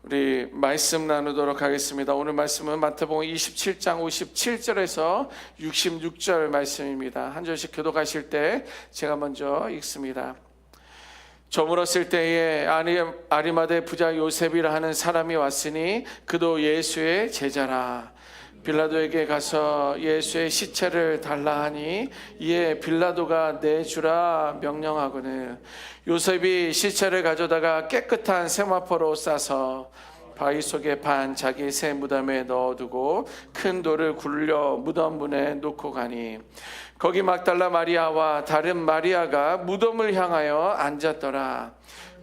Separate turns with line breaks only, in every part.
우리 말씀 나누도록 하겠습니다. 오늘 말씀은 마태복음 27장 57절에서 66절 말씀입니다. 한 절씩 교독하실 때 제가 먼저 읽습니다. 저물었을 때에 아리마대 부자 요셉이라 하는 사람이 왔으니 그도 예수의 제자라. 빌라도에게 가서 예수의 시체를 달라 하니 이에 빌라도가 내주라 명령하거늘 요셉이 시체를 가져다가 깨끗한 세마포로 싸서 바위 속에 반 자기 새 무덤에 넣어두고 큰 돌을 굴려 무덤 문에 놓고 가니 거기 막달라 마리아와 다른 마리아가 무덤을 향하여 앉았더라.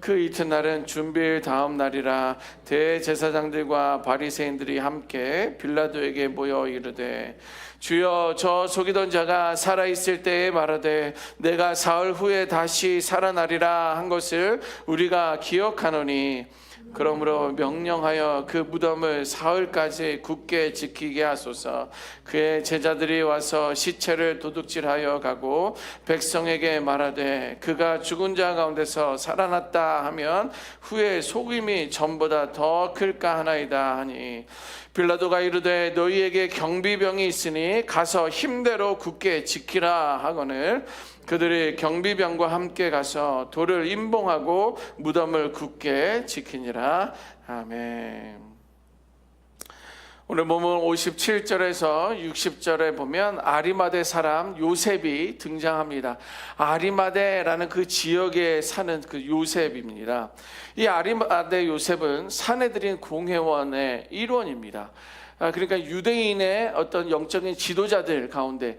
그 이튿날은 준비일 다음 날이라 대제사장들과 바리새인들이 함께 빌라도에게 모여 이르되 주여 저 속이던 자가 살아있을 때에 말하되 내가 사흘 후에 다시 살아나리라 한 것을 우리가 기억하노니 그러므로 명령하여 그 무덤을 사흘까지 굳게 지키게 하소서. 그의 제자들이 와서 시체를 도둑질하여 가고 백성에게 말하되 그가 죽은 자 가운데서 살아났다 하면 후에 속임이 전보다 더 클까 하나이다 하니 빌라도가 이르되 너희에게 경비병이 있으니 가서 힘대로 굳게 지키라 하거늘 그들이 경비병과 함께 가서 돌을 임봉하고 무덤을 굳게 지키니라. 아멘. 오늘 본문 57절에서 60절에 보면 아리마대 사람 요셉이 등장합니다. 아리마대라는 그 지역에 사는 그 요셉입니다. 이 아리마대 요셉은 사내들인 공회원의 일원입니다. 그러니까 유대인의 어떤 영적인 지도자들 가운데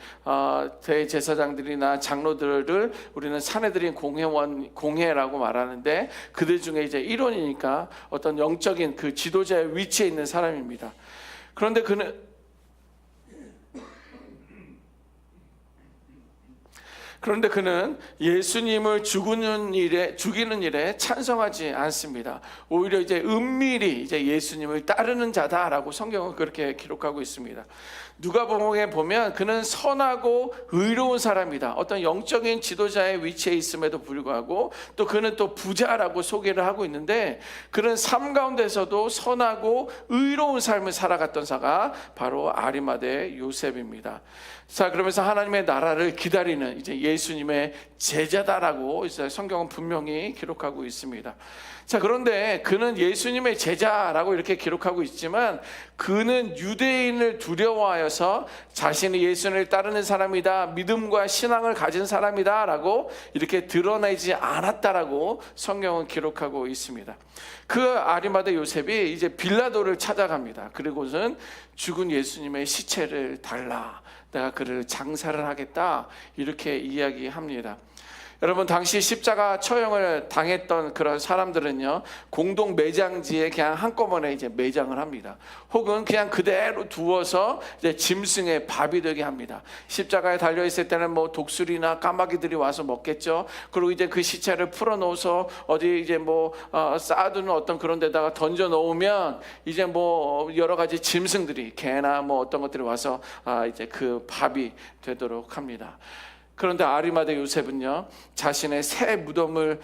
대제사장들이나 장로들을 우리는 사내들인 공회라고 말하는데 그들 중에 이제 일원이니까 어떤 영적인 그 지도자의 위치에 있는 사람입니다. 그런데 그는 예수님을 죽이는 일에 찬성하지 않습니다. 오히려 이제 은밀히 이제 예수님을 따르는 자다라고 성경은 그렇게 기록하고 있습니다. 누가복음에 보면 그는 선하고 의로운 사람이다. 어떤 영적인 지도자의 위치에 있음에도 불구하고 또 그는 또 부자라고 소개를 하고 있는데 그는 삶 가운데서도 선하고 의로운 삶을 살아갔던 자가 바로 아리마대 요셉입니다. 자, 그러면서 하나님의 나라를 기다리는 이제 예수님의 제자다라고 이제 성경은 분명히 기록하고 있습니다. 자, 그런데 그는 예수님의 제자라고 이렇게 기록하고 있지만 그는 유대인을 두려워하여서 자신이 예수님을 따르는 사람이다, 믿음과 신앙을 가진 사람이다 라고 이렇게 드러내지 않았다라고 성경은 기록하고 있습니다. 그 아리마대 요셉이 이제 빌라도를 찾아갑니다. 그리고는 죽은 예수님의 시체를 달라, 내가 그를 장사를 하겠다 이렇게 이야기합니다. 여러분, 당시 십자가 처형을 당했던 그런 사람들은요, 공동 매장지에 그냥 한꺼번에 이제 매장을 합니다. 혹은 그냥 그대로 두어서 이제 짐승의 밥이 되게 합니다. 십자가에 달려 있을 때는 뭐 독수리나 까마귀들이 와서 먹겠죠. 그리고 이제 그 시체를 풀어 놓아서 어디 이제 뭐 쌓아두는 어떤 그런 데다가 던져 놓으면 이제 뭐 여러 가지 짐승들이, 개나 뭐 어떤 것들이 와서 이제 그 밥이 되도록 합니다. 그런데 아리마대 요셉은요, 자신의 새 무덤을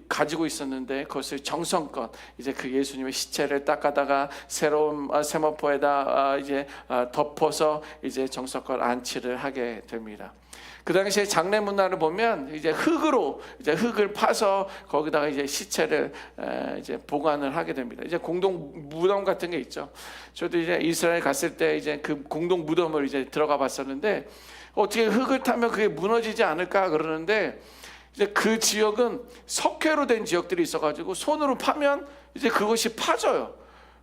가지고 있었는데 그것을 정성껏 이제 그 예수님의 시체를 닦아다가 새로운 세마포에다 이제 덮어서 이제 정성껏 안치를 하게 됩니다. 그 당시에 장례 문화를 보면 이제 흙을 파서 거기다가 이제 시체를 이제 보관을 하게 됩니다. 이제 공동 무덤 같은 게 있죠. 저도 이제 이스라엘 갔을 때 이제 그 공동 무덤을 이제 들어가 봤었는데 어떻게 흙을 타면 그게 무너지지 않을까 그러는데 이제 그 지역은 석회로 된 지역들이 있어가지고 손으로 파면 이제 그것이 파져요.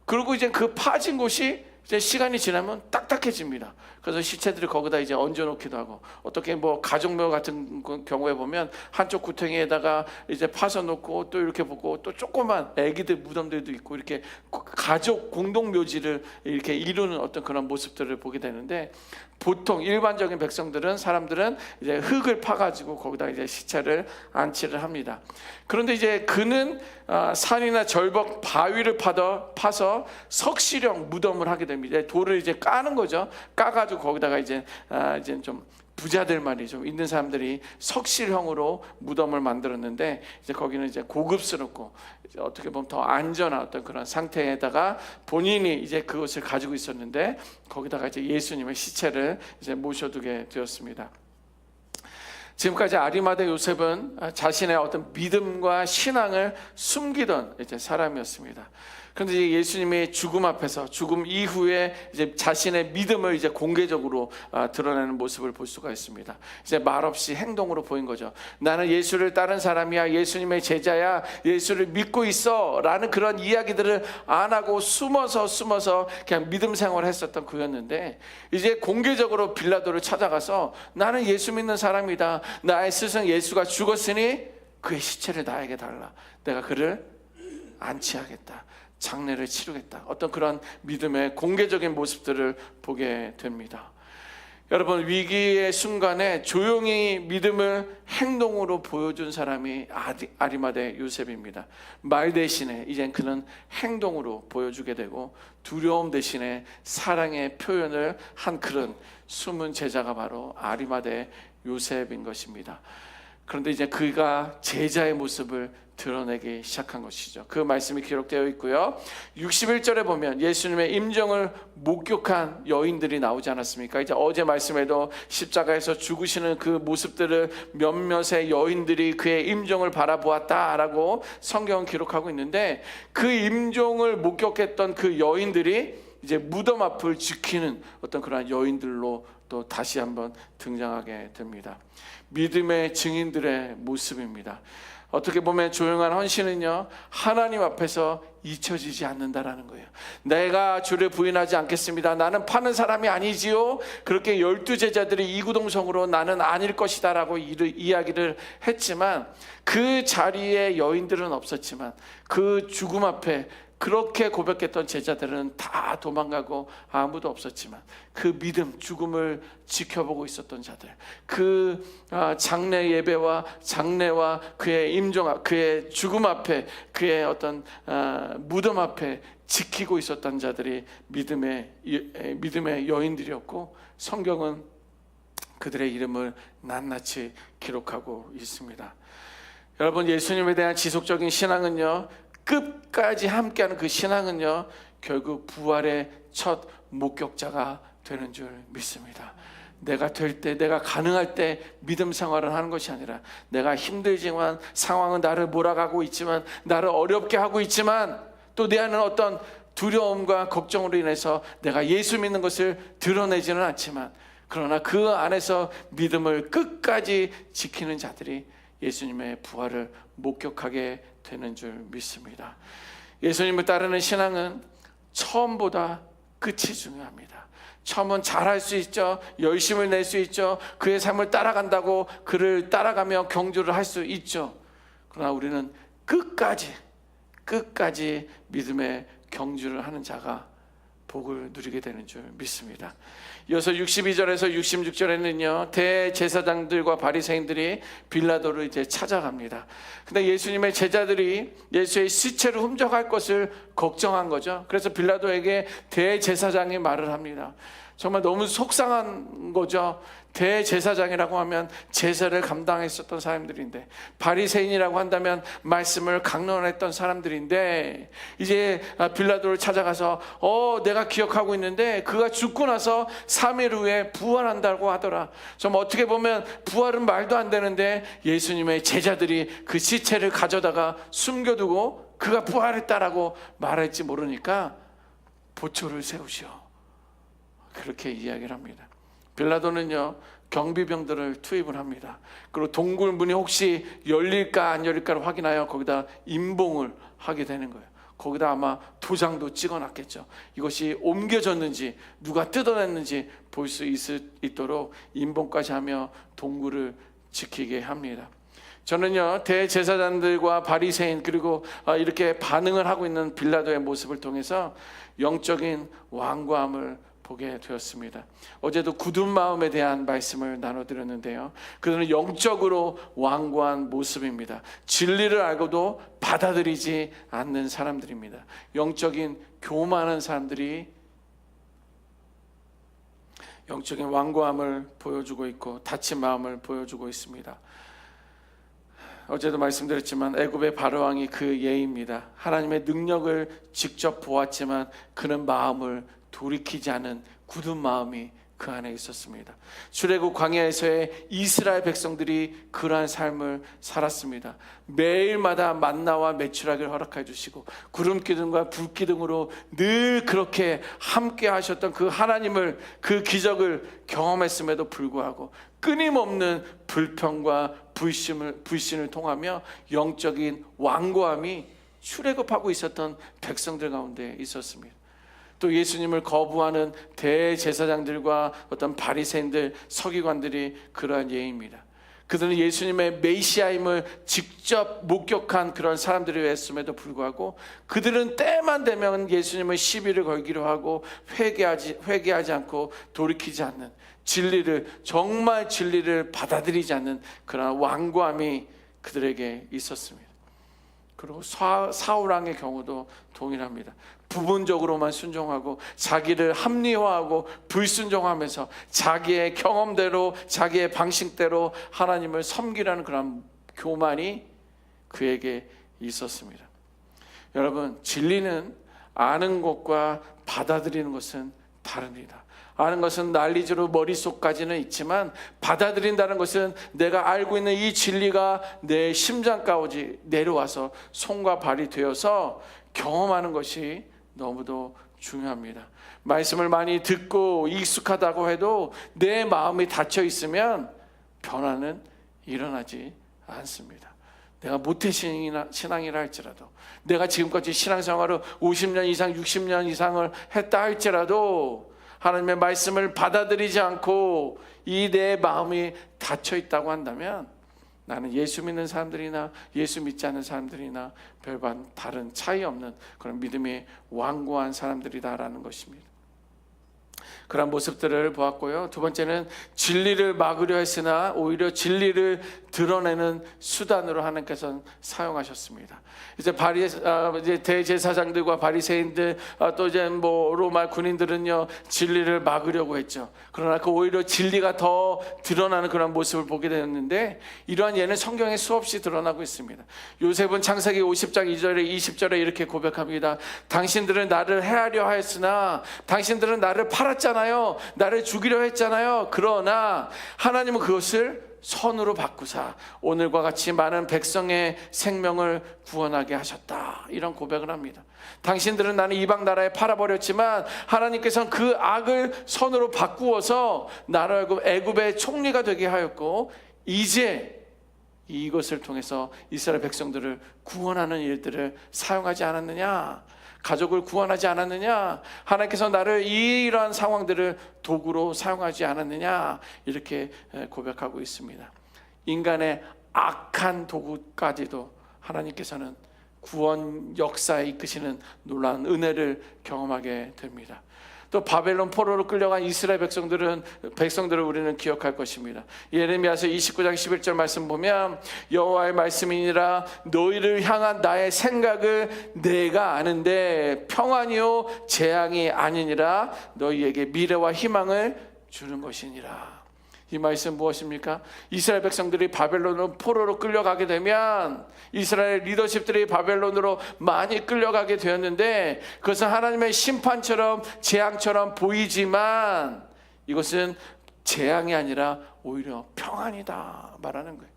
그리고 이제 그 파진 곳이 이제 시간이 지나면 딱딱해집니다. 그래서 시체들이 거기다 이제 얹어놓기도 하고, 어떻게 뭐 가족묘 같은 경우에 보면 한쪽 구덩이에다가 이제 파서 놓고 또 이렇게 보고 또 조그만 애기들 무덤들도 있고 이렇게 가족 공동묘지를 이렇게 이루는 어떤 그런 모습들을 보게 되는데, 보통 일반적인 사람들은 이제 흙을 파가지고 거기다 이제 시체를 안치를 합니다. 그런데 이제 그는 산이나 절벽 바위를 파서 석시령 무덤을 하게 됩니다. 돌을 이제 까는 거죠. 까가지고 거기다가 이제 좀 부자들만이 좀 있는 사람들이 석실형으로 무덤을 만들었는데, 이제 거기는 이제 고급스럽고 이제 어떻게 보면 더 안전한 어떤 그런 상태에다가 본인이 이제 그것을 가지고 있었는데, 거기다가 이제 예수님의 시체를 이제 모셔두게 되었습니다. 지금까지 아리마대 요셉은 자신의 어떤 믿음과 신앙을 숨기던 이제 사람이었습니다. 그런데 이제 예수님의 죽음 앞에서, 죽음 이후에 이제 자신의 믿음을 이제 공개적으로 드러내는 모습을 볼 수가 있습니다. 이제 말없이 행동으로 보인 거죠. 나는 예수를 따른 사람이야, 예수님의 제자야, 예수를 믿고 있어라는 그런 이야기들을 안 하고 숨어서 그냥 믿음 생활을 했었던 그였는데, 이제 공개적으로 빌라도를 찾아가서 나는 예수 믿는 사람이다, 나의 스승 예수가 죽었으니 그의 시체를 나에게 달라, 내가 그를 안치하겠다, 장례를 치르겠다, 어떤 그런 믿음의 공개적인 모습들을 보게 됩니다. 여러분, 위기의 순간에 조용히 믿음을 행동으로 보여준 사람이 아리마대 요셉입니다. 말 대신에 이젠 그는 행동으로 보여주게 되고, 두려움 대신에 사랑의 표현을 한 그런 숨은 제자가 바로 아리마대 요셉인 것입니다. 그런데 이제 그가 제자의 모습을 드러내기 시작한 것이죠. 그 말씀이 기록되어 있고요. 61절에 보면 예수님의 임종을 목격한 여인들이 나오지 않았습니까? 이제 어제 말씀에도 십자가에서 죽으시는 그 모습들을 몇몇의 여인들이 그의 임종을 바라보았다라고 성경은 기록하고 있는데, 그 임종을 목격했던 그 여인들이 이제 무덤 앞을 지키는 어떤 그런 여인들로 또 다시 한번 등장하게 됩니다. 믿음의 증인들의 모습입니다. 어떻게 보면 조용한 헌신은요, 하나님 앞에서 잊혀지지 않는다라는 거예요. 내가 주를 부인하지 않겠습니다, 나는 파는 사람이 아니지요, 그렇게 12제자들이 이구동성으로 나는 아닐 것이다 라고 이야기를 했지만, 그 자리에 여인들은 없었지만 그 죽음 앞에 그렇게 고백했던 제자들은 다 도망가고 아무도 없었지만, 그 믿음, 죽음을 지켜보고 있었던 자들, 그 장례 예배와 장례와 그의 임종, 그의 죽음 앞에, 그의 어떤 무덤 앞에 지키고 있었던 자들이 믿음의 여인들이었고, 성경은 그들의 이름을 낱낱이 기록하고 있습니다. 여러분, 예수님에 대한 지속적인 신앙은요, 끝까지 함께하는 그 신앙은요, 결국 부활의 첫 목격자가 되는 줄 믿습니다. 내가 될 때, 내가 가능할 때 믿음 생활을 하는 것이 아니라, 내가 힘들지만, 상황은 나를 몰아가고 있지만, 나를 어렵게 하고 있지만, 또 내 안에 어떤 두려움과 걱정으로 인해서 내가 예수 믿는 것을 드러내지는 않지만, 그러나 그 안에서 믿음을 끝까지 지키는 자들이 예수님의 부활을 목격하게 되는 줄 믿습니다. 예수님을 따르는 신앙은 처음보다 끝이 중요합니다. 처음은 잘할 수 있죠, 열심을 낼 수 있죠, 그의 삶을 따라간다고 그를 따라가며 경주를 할 수 있죠. 그러나 우리는 끝까지 믿음의 경주를 하는 자가 복을 누리게 되는 줄 믿습니다. 이어서 62절에서 66절에는요, 대제사장들과 바리새인들이 빌라도를 이제 찾아갑니다. 근데 예수님의 제자들이 예수의 시체를 훔쳐갈 것을 걱정한 거죠. 그래서 빌라도에게 대제사장이 말을 합니다. 정말 너무 속상한 거죠. 대제사장이라고 하면 제사를 감당했었던 사람들인데, 바리새인이라고 한다면 말씀을 강론했던 사람들인데, 이제 빌라도를 찾아가서 내가 기억하고 있는데 그가 죽고 나서 3일 후에 부활한다고 하더라. 좀 어떻게 보면 부활은 말도 안 되는데, 예수님의 제자들이 그 시체를 가져다가 숨겨두고 그가 부활했다라고 말할지 모르니까 보초를 세우시오, 그렇게 이야기를 합니다. 빌라도는요, 경비병들을 투입을 합니다. 그리고 동굴 문이 혹시 열릴까 안 열릴까를 확인하여 거기다 임봉을 하게 되는 거예요. 거기다 아마 도장도 찍어놨겠죠. 이것이 옮겨졌는지 누가 뜯어냈는지 볼 수 있도록 임봉까지 하며 동굴을 지키게 합니다. 저는요, 대제사장들과 바리새인, 그리고 이렇게 반응을 하고 있는 빌라도의 모습을 통해서 영적인 완고함을 보게 되었습니다. 어제도 굳은 마음에 대한 말씀을 나눠드렸는데요, 그들은 영적으로 완고한 모습입니다. 진리를 알고도 받아들이지 않는 사람들입니다. 영적인 교만한 사람들이 영적인 완고함을 보여주고 있고 다친 마음을 보여주고 있습니다. 어제도 말씀드렸지만 애굽의 바로왕이 그 예입니다. 하나님의 능력을 직접 보았지만 그는 마음을 돌이키지 않은 굳은 마음이 그 안에 있었습니다. 출애굽 광야에서의 이스라엘 백성들이 그러한 삶을 살았습니다. 매일마다 만나와 메추라기를 허락해 주시고 구름 기둥과 불 기둥으로 늘 그렇게 함께 하셨던 그 하나님을, 그 기적을 경험했음에도 불구하고 끊임없는 불평과 불신을 통하며 영적인 완고함이 출애굽하고 있었던 백성들 가운데 있었습니다. 또 예수님을 거부하는 대제사장들과 어떤 바리새인들, 서기관들이 그러한 예입니다. 그들은 예수님의 메시아임을 직접 목격한 그런 사람들이었음에도 불구하고 그들은 때만 되면 예수님의 시비를 걸기로 하고 회개하지 않고 돌이키지 않는, 정말 진리를 받아들이지 않는 그런 완고함이 그들에게 있었습니다. 그리고 사울 왕의 경우도 동일합니다. 부분적으로만 순종하고 자기를 합리화하고 불순종하면서 자기의 경험대로, 자기의 방식대로 하나님을 섬기라는 그런 교만이 그에게 있었습니다. 여러분, 진리는 아는 것과 받아들이는 것은 다릅니다. 아는 것은 난리지로 머릿속까지는 있지만 받아들인다는 것은 내가 알고 있는 이 진리가 내 심장까지 내려와서 손과 발이 되어서 경험하는 것이 너무도 중요합니다. 말씀을 많이 듣고 익숙하다고 해도 내 마음이 닫혀 있으면 변화는 일어나지 않습니다. 내가 모태신앙이라 할지라도, 내가 지금까지 신앙생활을 50년 이상 60년 이상을 했다 할지라도 하나님의 말씀을 받아들이지 않고 이 내 마음이 닫혀 있다고 한다면 나는 예수 믿는 사람들이나 예수 믿지 않는 사람들이나 별반 다른 차이 없는 그런 믿음이 완고한 사람들이다라는 것입니다. 그런 모습들을 보았고요. 두 번째는 진리를 막으려 했으나 오히려 진리를 드러내는 수단으로 하나님께서는 사용하셨습니다. 이제 대제사장들과 바리새인들, 또 이제 로마 군인들은요 진리를 막으려고 했죠. 그러나 그 오히려 진리가 더 드러나는 그런 모습을 보게 되었는데, 이러한 예는 성경에 수없이 드러나고 있습니다. 요셉은 창세기 50장 2절에 20절에 이렇게 고백합니다. 당신들은 나를 해하려 하였으나 당신들은 나를 팔았잖아요. 나를 죽이려 했잖아요. 그러나 하나님은 그것을 선으로 바꾸사 오늘과 같이 많은 백성의 생명을 구원하게 하셨다. 이런 고백을 합니다. 당신들은 나는 이방 나라에 팔아버렸지만 하나님께서는 그 악을 선으로 바꾸어서 나를 애굽의 총리가 되게 하였고 이제 이것을 통해서 이스라엘 백성들을 구원하는 일들을 사용하지 않았느냐, 가족을 구원하지 않았느냐, 하나님께서 나를 이러한 상황들을 도구로 사용하지 않았느냐, 이렇게 고백하고 있습니다. 인간의 악한 도구까지도 하나님께서는 구원 역사에 이끄시는 놀라운 은혜를 경험하게 됩니다. 또 바벨론 포로로 끌려간 이스라엘 백성들을 우리는 기억할 것입니다. 예레미야서 29장 11절 말씀 보면 여호와의 말씀이니라 너희를 향한 나의 생각을 내가 아는데 평안이요 재앙이 아니니라 너희에게 미래와 희망을 주는 것이니라. 이 말씀 무엇입니까? 이스라엘 백성들이 바벨론으로 포로로 끌려가게 되면 이스라엘 리더십들이 바벨론으로 많이 끌려가게 되었는데 그것은 하나님의 심판처럼 재앙처럼 보이지만 이것은 재앙이 아니라 오히려 평안이다 말하는 거예요.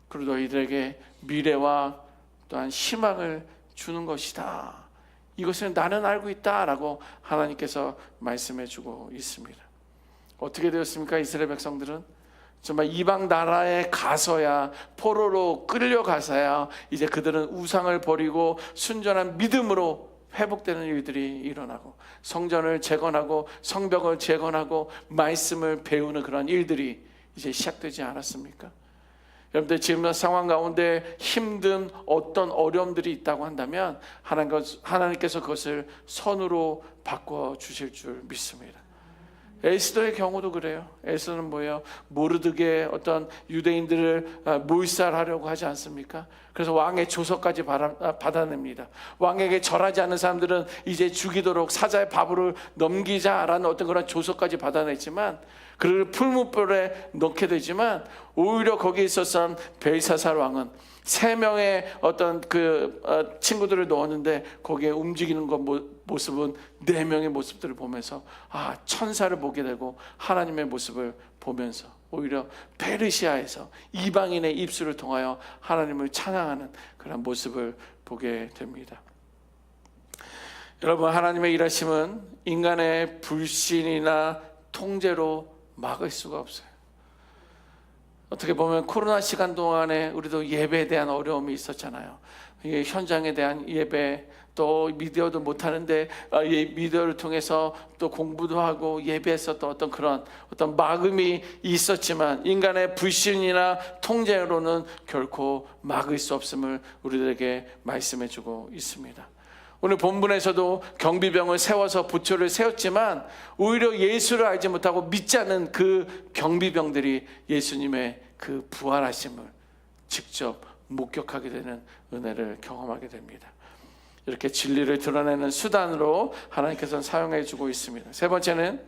그리고 너희들에게 미래와 또한 희망을 주는 것이다. 이것은 나는 알고 있다라고 하나님께서 말씀해 주고 있습니다. 어떻게 되었습니까? 이스라엘 백성들은 정말 이방 나라에 가서야, 포로로 끌려가서야 이제 그들은 우상을 버리고 순전한 믿음으로 회복되는 일들이 일어나고 성전을 재건하고 성벽을 재건하고 말씀을 배우는 그런 일들이 이제 시작되지 않았습니까? 여러분들 지금 상황 가운데 힘든 어떤 어려움들이 있다고 한다면 하나님께서 그것을 선으로 바꿔 주실 줄 믿습니다. 에스더의 경우도 그래요. 에스더는 뭐예요? 모르드게 어떤 유대인들을 몰살하려고 하지 않습니까? 그래서 왕의 조서까지 받아냅니다. 왕에게 절하지 않는 사람들은 이제 죽이도록 사자의 밥으로 넘기자라는 어떤 그런 조서까지 받아냈지만, 그를 풀무불에 넣게 되지만, 오히려 거기에 있었던 벨사살 왕은 3명의 어떤 친구들을 넣었는데 거기에 움직이는 모습은 4명의 모습들을 보면서 천사를 보게 되고 하나님의 모습을 보면서 오히려 페르시아에서 이방인의 입술을 통하여 하나님을 찬양하는 그런 모습을 보게 됩니다. 여러분, 하나님의 일하심은 인간의 불신이나 통제로 막을 수가 없어요. 어떻게 보면 코로나 시간 동안에 우리도 예배에 대한 어려움이 있었잖아요. 현장에 대한 예배, 또 미디어도 못하는데 미디어를 통해서 또 공부도 하고 예배했었던 어떤 그런 어떤 막음이 있었지만, 인간의 불신이나 통제로는 결코 막을 수 없음을 우리들에게 말씀해 주고 있습니다. 오늘 본문에서도 경비병을 세워서 부초를 세웠지만, 오히려 예수를 알지 못하고 믿지 않는 그 경비병들이 예수님의 그 부활하심을 직접 목격하게 되는 은혜를 경험하게 됩니다. 이렇게 진리를 드러내는 수단으로 하나님께서는 사용해 주고 있습니다. 세 번째는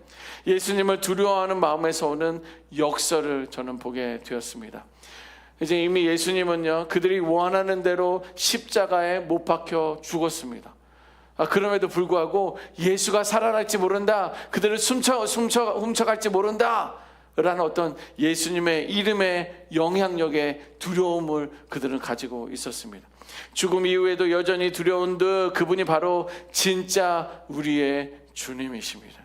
예수님을 두려워하는 마음에서 오는 역설을 저는 보게 되었습니다. 이제 이미 예수님은요, 그들이 원하는 대로 십자가에 못 박혀 죽었습니다. 그럼에도 불구하고 예수가 살아날지 모른다, 그들을 훔쳐갈지 모른다 라는 어떤 예수님의 이름의 영향력에 두려움을 그들은 가지고 있었습니다. 죽음 이후에도 여전히 두려운 듯 그분이 바로 진짜 우리의 주님이십니다.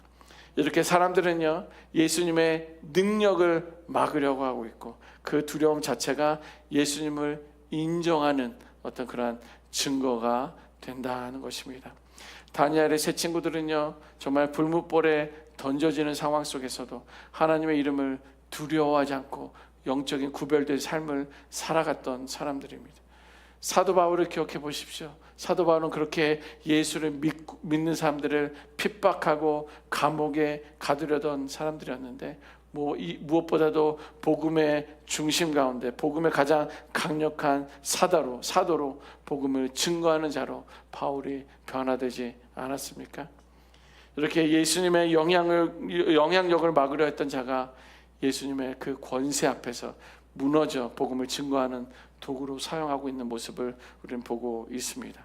이렇게 사람들은요, 예수님의 능력을 막으려고 하고 있고, 그 두려움 자체가 예수님을 인정하는 어떤 그러한 증거가 된다는 것입니다. 다니엘의 세 친구들은요, 정말 불무불에 던져지는 상황 속에서도 하나님의 이름을 두려워하지 않고 영적인 구별된 삶을 살아갔던 사람들입니다. 사도 바울을 기억해 보십시오. 사도 바울은 그렇게 예수를 믿는 사람들을 핍박하고 감옥에 가두려던 사람들이었는데, 무엇보다도 복음의 중심 가운데 복음의 가장 강력한 사도로 복음을 증거하는 자로 바울이 변화되지 않았습니까? 이렇게 예수님의 영향력을 막으려 했던 자가 예수님의 그 권세 앞에서 무너져 복음을 증거하는 도구로 사용하고 있는 모습을 우리는 보고 있습니다.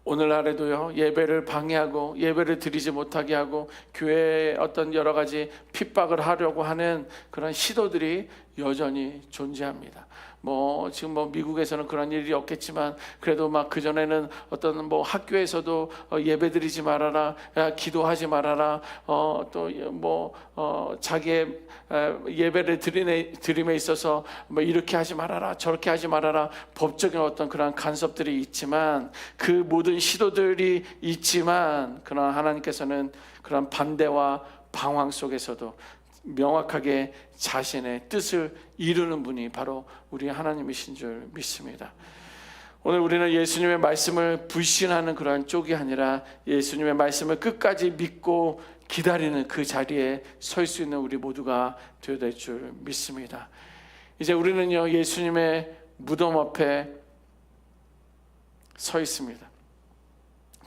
오늘날에도요, 예배를 방해하고 예배를 드리지 못하게 하고 교회에 어떤 여러 가지 핍박을 하려고 하는 그런 시도들이 여전히 존재합니다. 지금 미국에서는 그런 일이 없겠지만, 그래도 그전에는 어떤 학교에서도 예배드리지 말아라, 기도하지 말아라, 자기의 예배를 드림에 있어서 이렇게 하지 말아라, 저렇게 하지 말아라, 법적인 어떤 그런 간섭들이 있지만, 그 모든 시도들이 있지만, 그러나 하나님께서는 그런 반대와 방황 속에서도 명확하게 자신의 뜻을 이루는 분이 바로 우리 하나님이신 줄 믿습니다. 오늘 우리는 예수님의 말씀을 불신하는 그러한 쪽이 아니라 예수님의 말씀을 끝까지 믿고 기다리는 그 자리에 설 수 있는 우리 모두가 되어야 될 줄 믿습니다. 이제 우리는요, 예수님의 무덤 앞에 서 있습니다.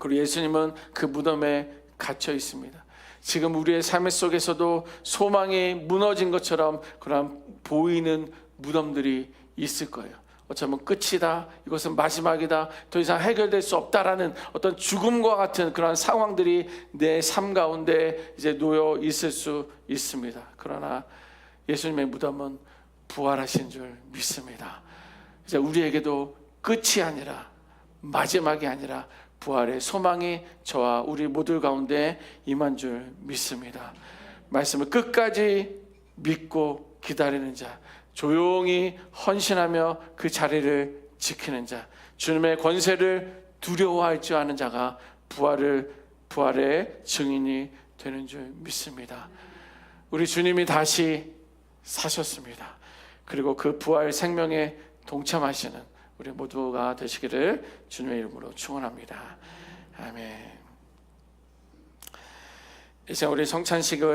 그리고 예수님은 그 무덤에 갇혀 있습니다. 지금 우리의 삶 속에서도 소망이 무너진 것처럼 그런 보이는 무덤들이 있을 거예요. 어쩌면 끝이다, 이것은 마지막이다, 더 이상 해결될 수 없다라는 어떤 죽음과 같은 그런 상황들이 내 삶 가운데 이제 놓여 있을 수 있습니다. 그러나 예수님의 무덤은 부활하신 줄 믿습니다. 이제 우리에게도 끝이 아니라 마지막이 아니라 부활의 소망이 저와 우리 모두 가운데 임한 줄 믿습니다. 말씀을 끝까지 믿고 기다리는 자, 조용히 헌신하며 그 자리를 지키는 자, 주님의 권세를 두려워할 줄 아는 자가 부활의 증인이 되는 줄 믿습니다. 우리 주님이 다시 사셨습니다. 그리고 그 부활 생명에 동참하시는 우리 모두가 되시기를 주님의 이름으로 축원합니다. 아멘. 이제 우리 성찬식을